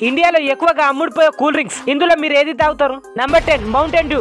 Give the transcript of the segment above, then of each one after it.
ఇండియాలో ఎక్కువగా అమ్ముడుపోయే cool drinks. ఇందులో మీరు ఏది తాగుతారు? నంబర్ 10 మౌంటైన్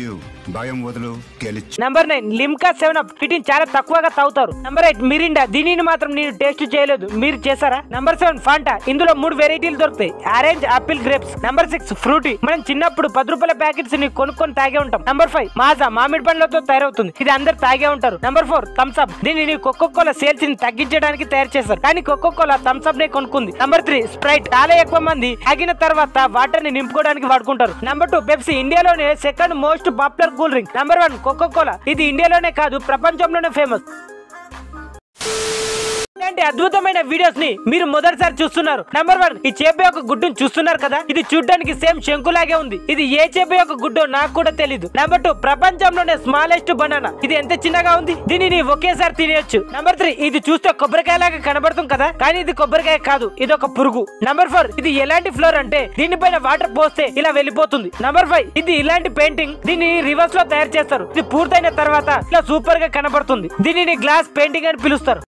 డ్యూ భయం వదులు గెలిచి. Number 9 Limca 7 up. వీటిని చాలా తక్కువగా తాగుతారు. Number 8 Mirinda. దీనిని మాత్రం నేను టేస్ట్ చేయలేదు, మీరు చేశారా? Number 7 Fanta. ఇందులో 3 వెరైటీలు దొరుకుతాయి, orange, apple, grapes. Number 6 Frooti. మనం చిన్నప్పుడు 10 రూపాయల ప్యాకెట్స్ ని కొనుక్కొని తాగే ఉంటాం. నంబర్ 5 మాజా. మామిడి పండ్లతో తయారవుతుంది, ఇది అందరు తాగే ఉంటారు. నంబర్ 4 థమ్స్ అప్. దీనిని కోకోకోలా సేల్స్ ని తగ్గించడానికి తయారు చేస్తారు, కానీ కోకోకోలా థమ్స్ అప్ నే కొనుక్కుంది. Number 3 Sprite. చాలా ఎక్కువ మంది తాగిన తర్వాత వాటర్ ని నింపుకోవడానికి వాడుకుంటారు. Number 2 Pepsi. ఇండియాలోనే second most popular cool drink. Number 1 Coca Cola. ఇది ఇండియాలోనే కాదు, ప్రపంచంలోనే ఫేమస్. ఇలాంటి అద్భుతమైన వీడియోస్ ని మీరు మొదటిసారి చూస్తున్నారు. నంబర్ 1 ఈ చేప యొక్క గుడ్డును చూస్తున్నారు కదా, ఇది చూడడానికి సేమ్ శంకులాగే ఉంది. ఇది ఏ చేప యొక్క గుడ్డో నాకు కూడా తెలీదు. నంబర్ 2 ప్రపంచంలోనే స్మాలెస్ట్ బనానా. ఇది ఎంత చిన్నగా ఉంది, దీనిని ఒకేసారి తినేయొచ్చు. నంబర్ 3 ఇది చూస్తే కొబ్బరికాయలాగా కనబడుతుంది కదా, కానీ ఇది కొబ్బరికాయ కాదు, ఇది ఒక పురుగు. నంబర్ 4 ఇది ఎలాంటి ఫ్లోర్ అంటే దీనిపైన వాటర్ పోస్తే ఇలా వెళ్ళిపోతుంది. నంబర్ 5 ఇది ఇలాంటి పెయింటింగ్, దీన్ని రివర్స్ లో తయారు చేస్తారు. ఇది పూర్తయిన తర్వాత ఇలా సూపర్ గా కనబడుతుంది. దీనిని గ్లాస్ పెయింటింగ్ అని పిలుస్తారు.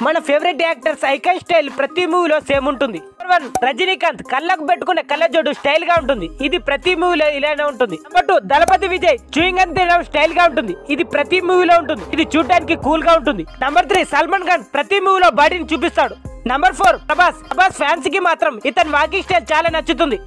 మన ఫేవరెట్ యాక్టర్స్ ఐకాన్ స్టైల్ ప్రతి మూవీలో సేమ్ ఉంటుంది. నంబర్ 1 రజనీకాంత్. కళ్ళకు పెట్టుకునే కళ్ళజోడు స్టైల్ గా ఉంటుంది, ఇది ప్రతి మూవీలో ఇలానే ఉంటుంది. నంబర్ 2 దళపతి విజయ్. చూయింగ్ గమ్ తినడం స్టైల్ గా ఉంటుంది, ఇది ప్రతి మూవీలో ఉంటుంది, ఇది చూడడానికి కూల్ గా ఉంటుంది. నంబర్ 3 సల్మాన్ ఖాన్. ప్రతి మూవీలో బాడీని చూపిస్తాడు. నంబర్ 4 ప్రభాస్ ఫ్యాన్స్ కి మాత్రం ఇతని వాకింగ్ స్టైల్ చాలా నచ్చుతుంది.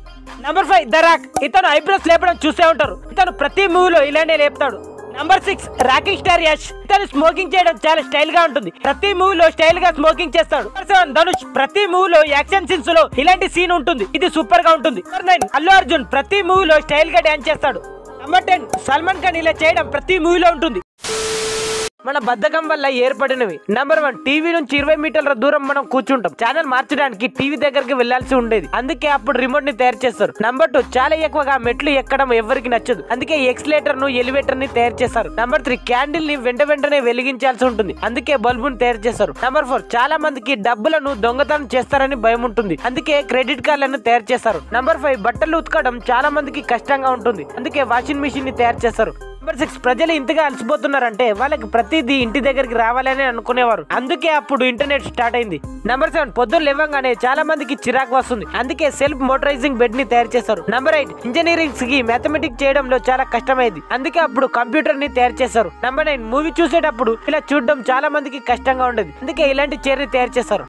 Number 5 the Rock. ఇతను ఐబ్రోస్ లేపడం చూసే ఉంటారు, ఇతను ప్రతి మూవీలో ఇలానే లేపుతాడు. Number 6 rocking star Yash. ఇతను స్మోకింగ్ చేయడం చాలా స్టైల్ గా ఉంటుంది, ప్రతి మూవీలో స్టైల్ గా స్మోకింగ్ చేస్తాడు. నంబర్ 7 ధనుష్. ప్రతి మూవీలో యాక్షన్ సీన్స్ లో ఇలాంటి సీన్ ఉంటుంది, ఇది సూపర్ గా ఉంటుంది. నంబర్ 9 అల్లు అర్జున్. ప్రతి మూవీలో స్టైల్ గా డాన్స్ చేస్తాడు. నంబర్ 10 సల్మాన్ ఖాన్. ఇలా చేయడం ప్రతి మూవీలో ఉంటుంది. మన బద్ధకం వల్ల ఏర్పడినవి. నంబర్ 1 టీవీ నుంచి 20 మీటర్ల దూరం మనం కూర్చుంటాం. ఛానల్ మార్చడానికి టీవీ దగ్గరికి వెళ్లాల్సి ఉండేది, అందుకే అప్పుడు రిమోట్ ని తయారు చేస్తారు. నంబర్ 2 చాలా ఎక్కువగా మెట్లు ఎక్కడం ఎవరికి నచ్చదు, అందుకే ఎక్స్లేటర్ ను ఎలివేటర్ ని తయారు చేస్తారు. నంబర్ 3 క్యాండిల్ ని వెంటనే వెలిగించాల్సి ఉంటుంది, అందుకే బల్బును తయారు చేస్తారు. నంబర్ 4 చాలా మందికి డబ్బులను దొంగతనం చేస్తారని భయం ఉంటుంది, అందుకే క్రెడిట్ కార్డులను తయారు చేస్తారు. నంబర్ 5 బట్టలు ఉతకడం చాలా మందికి కష్టంగా ఉంటుంది, అందుకే వాషింగ్ మిషన్ ని తయారు చేస్తారు. నంబర్ 6 ప్రజలు ఇంతగా అలసిపోతున్నారంటే వాళ్ళకి ప్రతిదీ ఇంటి దగ్గరికి రావాలని అనుకునేవారు, అందుకే అప్పుడు ఇంటర్నెట్ స్టార్ట్ అయింది. నంబర్ 7 పొద్దున్న లేవగానే చాలా మందికి చిరాకు వస్తుంది, అందుకే సెల్ఫ్ మోటరైజింగ్ బెడ్ ని తయారు చేశారు. నంబర్ 8 ఇంజనీరింగ్ కి మ్యాథమెటిక్స్ చేయడంలో చాలా కష్టమైంది, అందుకే అప్పుడు కంప్యూటర్ ని తయారు చేశారు. నంబర్ 9 మూవీ చూసేటప్పుడు ఇలా చూడడం చాలా మందికి కష్టంగా ఉండేది, అందుకే ఇలాంటి చైర్ ని తయారు చేశారు.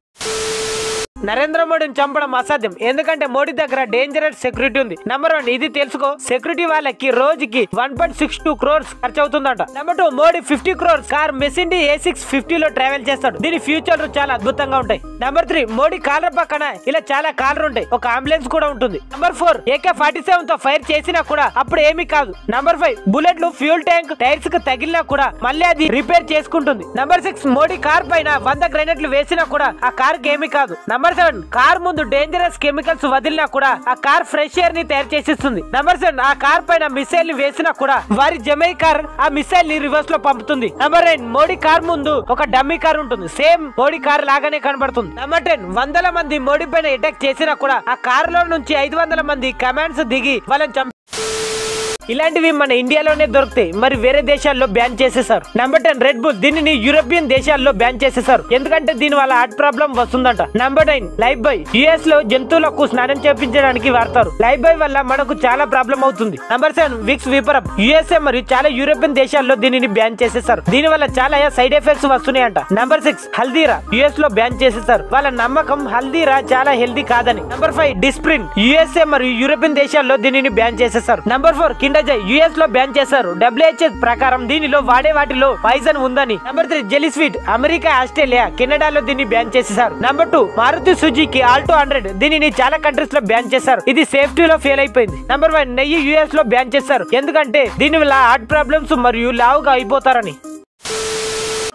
నరేంద్ర మోడీని చంపడం అసాధ్యం, ఎందుకంటే మోడీ దగ్గర డేంజరస్ సెక్యూరిటీ ఉంది. నంబర్ 1 ఇది తెలుసుకో, సెక్యూరిటీ వాళ్ళకి రోజుకి 1.62 crores ఖర్చు అవుతుందంట. Number 2 Modi 50 crores car Mercedes A650 లో ట్రావెల్ చేస్తాడు, దీని ఫ్యూచర్ చాలా అద్భుతంగా ఉంటాయి. నంబర్ 3 మోడీ కాలర్ పక్కన ఇలా చాలా కార్లు ఉంటాయి, ఒక అంబులెన్స్ కూడా ఉంటుంది. నంబర్ 4 AK-47 తో ఫైర్ చేసినా కూడా అప్పుడు ఏమీ కాదు. నంబర్ 5 బుల్లెట్లు ఫ్యూల్ ట్యాంక్ టైర్స్ కి తగిలినా కూడా మళ్ళీ అది రిపేర్ చేసుకుంటుంది. నంబర్ 6 మోడీ కార్ పైన 100 గ్రెనేడ్లు వేసినా కూడా ఆ కార్ కి ఏమీ కాదు. నంబర్ 7 కార్ ముందు డేంజరస్ కెమికల్స్ వదిలినా కూడా ఆ కార్ ఫ్రెష్ ఎయిర్ ని తయారు చేసిస్తుంది. నంబర్ 7 ఆ కార్ పైన మిసైల్ ని వేసినా కూడా వారి జమై కార్ ఆ మిసైల్ ని రివర్స్ లో పంపుతుంది. నంబర్ 9 మోడీ కార్ ముందు ఒక డమ్మీ కార్ ఉంటుంది, సేమ్ మోడీ కార్ లాగానే కనబడుతుంది. నంబర్ 10 100 మంది మోడీ పైన అటాక్ చేసినా కూడా ఆ కార్ లో నుంచి 500 మంది కమాండ్స్ దిగి వాళ్ళని ఇలాంటివి మన ఇండియాలోనే దొరుకుతాయి, మరి వేరే దేశాల్లో బ్యాన్ చేసేసారు. Number 10 Red Bull. దీనిని యూరోపియన్ దేశాల్లో బ్యాన్ చేసేసారు, ఎందుకంటే దీని వల్ల హార్ట్ ప్రాబ్లం వస్తుందంట. Number 9 Lifebuoy. యుఎస్ లో జంతువులకు స్నానం చేపించడానికి వాడతారు, లైఫ్ బాయ్ వల్ల మనకు చాలా ప్రాబ్లం అవుతుంది. Number 7 Vicks వీపరప్. యుఎస్ఏ మరియు చాలా యూరోపియన్ దేశాల్లో దీనిని బ్యాన్ చేసేసారు, దీని వల్ల చాలా సైడ్ ఎఫెక్ట్స్ వస్తున్నాయంట. నంబర్ 6 హల్దీరా. యుఎస్ లో బ్యాన్ చేసేసారు, వాళ్ళ నమ్మకం హల్దీరా చాలా హెల్దీ కాదని. Number 5 Disprin. యుఎస్ఏ మరియు యూరోపియన్ దేశాల్లో దీనిని బ్యాన్ చేసేసారు. Number 4 Kinder Joy. యుఎస్ లో బ్యాన్ చేశారు, WHO ప్రకారం దీనిలో వాడే వాటిలో పాయిజన్ ఉందని. Number 3 jelly sweet. America, Australia, కెనడాలో దీన్ని బ్యాన్ చేసేసారు. Number 2 Maruti Suzuki Alto 100. దీనిని చాలా కంట్రీస్ లో బ్యాన్ చేశారు, ఇది సేఫ్టీలో ఫెయిల్ అయిపోయింది. నంబర్ 1 నెయ్యి యుఎస్ లో బ్యాన్ చేశారు, ఎందుకంటే దీని వల్ల హార్ట్ ప్రాబ్లమ్స్ మరియు లావుగా అయిపోతారని.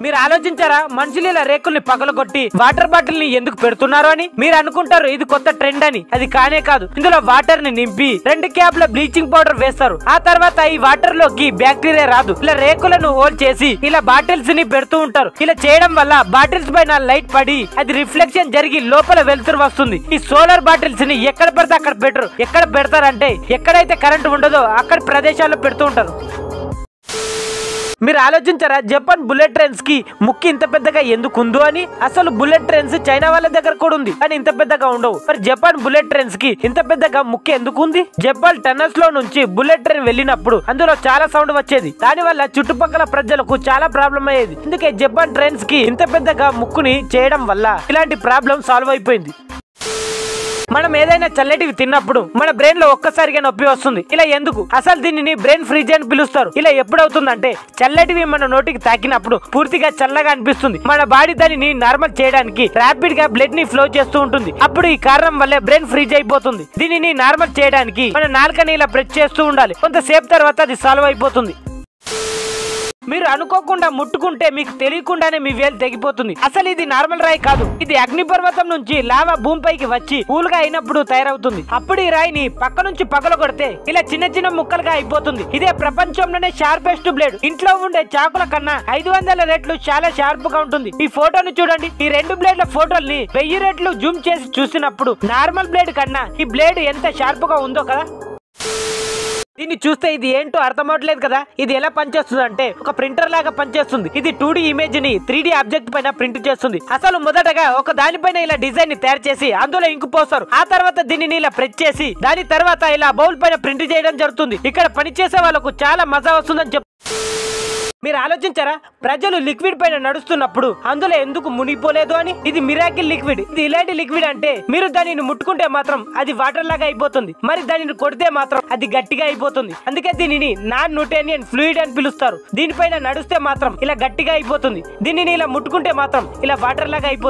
మీరు ఆలోచించారా మనుషులు ఇలా రేకుల్ని పగలగొట్టి వాటర్ బాటిల్ ని ఎందుకు పెడుతున్నారు అని? మీరు అనుకుంటారు ఇది కొత్త ట్రెండ్ అని, అది కానే కాదు. ఇందులో వాటర్ ని నింపి 2 క్యాప్ల బ్లీచింగ్ పౌడర్ వేస్తారు, ఆ తర్వాత ఈ వాటర్ లోకి బ్యాక్టీరియా రాదు. ఇలా రేకులను హోల్ చేసి ఇలా బాటిల్స్ ని పెడుతూ ఉంటారు. ఇలా చేయడం వల్ల బాటిల్స్ పైన లైట్ పడి అది రిఫ్లెక్షన్ జరిగి లోపల వెలుతురు వస్తుంది. ఈ సోలార్ బాటిల్స్ ని ఎక్కడ పడితే అక్కడ పెట్టరు, ఎక్కడ పెడతారంటే ఎక్కడైతే కరెంట్ ఉండదో అక్కడ ప్రదేశాల్లో పెడుతూ ఉంటారు. మీరు ఆలోచించారా జపాన్ బుల్లెట్ ట్రైన్స్ కి ముక్కు ఇంత పెద్దగా ఎందుకు ఉందో అని? అసలు బుల్లెట్ ట్రైన్స్ చైనా వాళ్ళ దగ్గర కూడా ఉంది కానీ ఇంత పెద్దగా ఉండవు. మరి జపాన్ బుల్లెట్ ట్రైన్స్ కి ఇంత పెద్దగా ముక్కు ఎందుకు ఉంది? జపాన్ టన్నల్స్ లో నుంచి బుల్లెట్ ట్రైన్ వెళ్ళినప్పుడు అందులో చాలా సౌండ్ వచ్చేది. దాని వల్ల చుట్టుపక్కల ప్రజలకు చాలా ప్రాబ్లం అయ్యేది. అందుకే జపాన్ ట్రైన్స్ కి ఇంత పెద్దగా ముక్కుని చేయడం వల్ల ఇలాంటి ప్రాబ్లం సాల్వ్ అయిపోయింది. మనం ఏదైనా చల్లటివి తిన్నప్పుడు మన బ్రెయిన్ లో ఒక్కసారిగా నొప్పి వస్తుంది. ఇలా ఎందుకు? అసలు దీనిని బ్రెయిన్ ఫ్రీజ్ అని పిలుస్తారు. ఇలా ఎప్పుడవుతుందంటే చల్లటివి మన నోటికి తాకినప్పుడు పూర్తిగా చల్లగా అనిపిస్తుంది. మన బాడీ దానిని నార్మల్ చేయడానికి ర్యాపిడ్ గా బ్లడ్ ని ఫ్లో చేస్తూ ఉంటుంది. అప్పుడు ఈ కారణం వల్లే బ్రెయిన్ ఫ్రీజ్ అయిపోతుంది. దీనిని నార్మల్ చేయడానికి మన నాలుకని ఇలా ప్రెస్ చేస్తూ ఉండాలి. కొంతసేపు తర్వాత అది సాల్వ్ అయిపోతుంది. మీరు అనుకోకుండా ముట్టుకుంటే మీకు తెలియకుండానే మీ వేలు తెగిపోతుంది. అసలు ఇది నార్మల్ రాయి కాదు. ఇది అగ్నిపర్వతం నుంచి లావా భూమిపైకి వచ్చి పూలుగా అయినప్పుడు తయారవుతుంది. అప్పుడు ఈ రాయిని పక్క నుంచి పగలగొడితే ఇలా చిన్న చిన్న ముక్కలుగా అయిపోతుంది. ఇదే ప్రపంచంలోనే షార్పెస్ట్ బ్లేడ్. ఇంట్లో ఉండే చాకుల కన్నా 500 రెట్లు చాలా షార్ప్ గా ఉంటుంది. ఈ ఫోటోను చూడండి. ఈ రెండు బ్లేడ్ల ఫోటోల్ని 1000 రెట్లు జూమ్ చేసి చూసినప్పుడు నార్మల్ బ్లేడ్ కన్నా ఈ బ్లేడ్ ఎంత షార్ప్ గా ఉందో కదా. దీన్ని చూస్తే ఇది ఏంటో అర్థం అవట్లేదు కదా. ఇది ఎలా పనిచేస్తుంది అంటే ఒక ప్రింటర్ లాగా పనిచేస్తుంది. ఇది 2D ఇమేజ్ ని 3D ఆబ్జెక్ట్ పైన ప్రింట్ చేస్తుంది. అసలు మొదటగా ఒక దానిపైన ఇలా డిజైన్ ని తయారు చేసి అందులో ఇంకు పోస్తారు. ఆ తర్వాత దీనిని ఇలా ప్రెస్ చేసి దాని తర్వాత ఇలా బౌల్ పైన ప్రింట్ చేయడం జరుగుతుంది. ఇక్కడ పనిచేసే వాళ్ళకు చాలా మజా వస్తుందని చెప్పి మీరు ఆలోచించారా? ప్రజలు లిక్విడ్ పైన నడుస్తున్నప్పుడు అందులో ఎందుకు మునిగిపోలేదు అని? ఇది మిరాకిల్ లిక్విడ్. ఇది ఇలాంటి లిక్విడ్ అంటే మీరు దానిని ముట్టుకుంటే మాత్రం అది వాటర్ లాగా అయిపోతుంది. మరి దానిని కొడితే మాత్రం అది గట్టిగా అయిపోతుంది. అందుకే దీనిని నాన్ న్యూటోనియన్ ఫ్లూయిడ్ అని పిలుస్తారు. దీనిపైన నడిస్తే మాత్రం ఇలా గట్టిగా అయిపోతుంది. దీనిని ఇలా ముట్టుకుంటే మాత్రం ఇలా వాటర్ లాగా అయిపోతుంది.